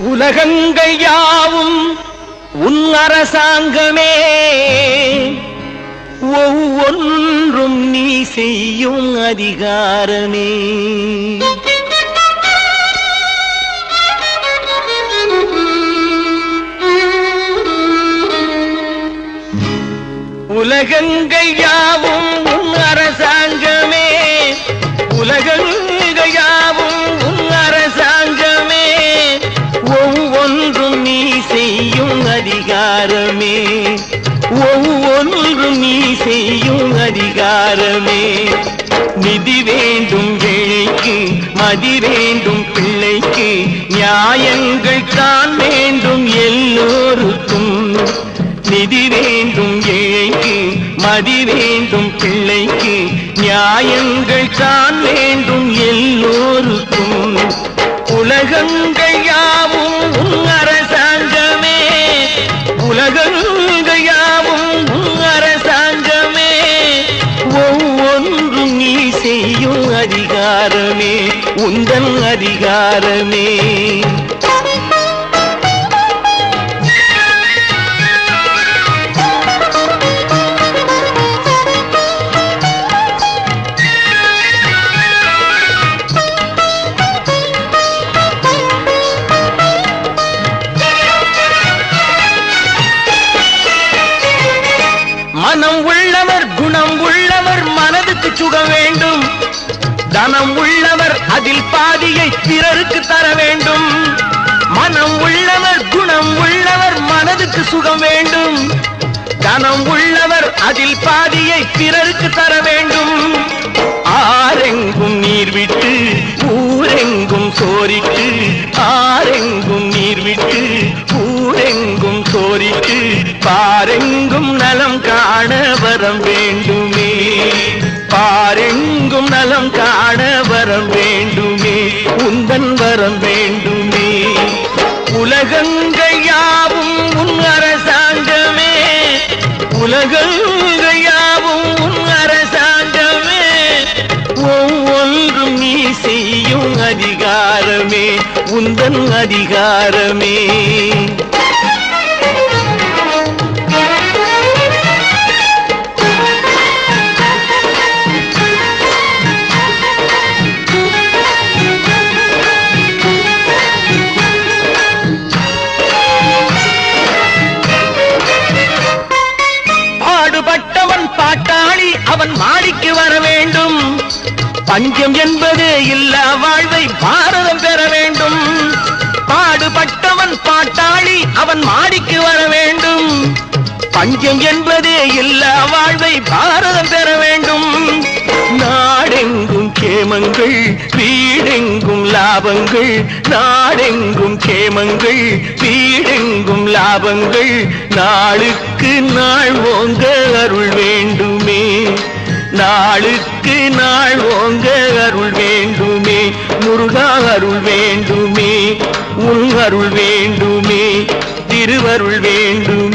உலகங்கள் யாவும் உன் அரசாங்கமே, ஒவ்வொன்றும் நீ செய்யும் அதிகாரமே. உலகங்கள் யாவும் உன் அரசாங்கமே, உலகங்கள் யாவும் உன் அரசாங்கமே, ஒவ்வொன்றும் நீ செய்யும் அதிகாரமே, ஒவ்வொன்றும் நீ செய்யும் அதிகாரமே. நிதி வேண்டும் ஏழைக்கு, மதி வேண்டும் பிள்ளைக்கு, நியாயங்கள் தான் வேண்டும் எல்லோருக்கும். நிதி வேண்டும் ஏழைக்கு, மதி வேண்டும் பிள்ளைக்கு, நியாயங்கள் தான் வேண்டும் எல்லோருக்கும். உலகங்கள் யாவும் உன் அரசாங்கமே, உலகங்கள் யாவும் உன் அரசாங்கமே, ஒவ்வொன்றும் நீ செய்யும் அதிகாரமே, உந்தன் அதிகாரமே. மனம் உள்ளவர் குணம் உள்ளவர் மனதுக்கு சுகம் வேண்டும், தனம் உள்ளவர் அதில் பாதியை பிறருக்கு தர வேண்டும். மனம் உள்ளவர் குணம் உள்ளவர் மனதுக்கு சுகம் வேண்டும், தனம் உள்ளவர் அதில் பாதியை பிறருக்கு தர வேண்டும். ஆரெங்கும் நீர் விட்டு ஊரெங்கும் சோரிட்டு, ஆரெங்கும் நீர் விட்டு ஊரெங்கும் சோரிட்டு, பாரெங்கும் நலம் காண வரம் வேண்டுமே, பாரெங்கும் நலம் காண வரம் வேண்டுமே, உந்தன் வரம் வேண்டுமே. உலகங்கள் யாவும் உன் அரசாங்கமே, உலகங்கள் யாவும் உன் அரசாங்கமே, ஒவ்வொன்றும் நீ செய்யும் அதிகாரமே, உந்தன் அதிகாரமே. பாடுபட்டவன் பாட்டாளி அவன் மாடிக்கு வர வேண்டும், பஞ்சம் என்பது இல்லா வாழ்வை பாரதம் பெற வேண்டும். பாடுபட்டவன் பாட்டாளி அவன் மாடிக்கு வர வேண்டும், பஞ்சம் என்பது இல்லா வாழ்வை பாரதம் பெற வேண்டும். நாடெங்கும் கேமங்கள் வீடெங்கும் லாபங்கள், நாடெங்கும் கேமங்கள் வீடெங்கும் லாபங்கள், நாளுக்கு நாள் ஓங்க அருள் வேண்டுமே, நாளுக்கு நாள் ஓங்க அருள் வேண்டுமே, முருகா அருள் வேண்டுமே, உன் அருள் வேண்டுமே, திருவருள் வேண்டுமே.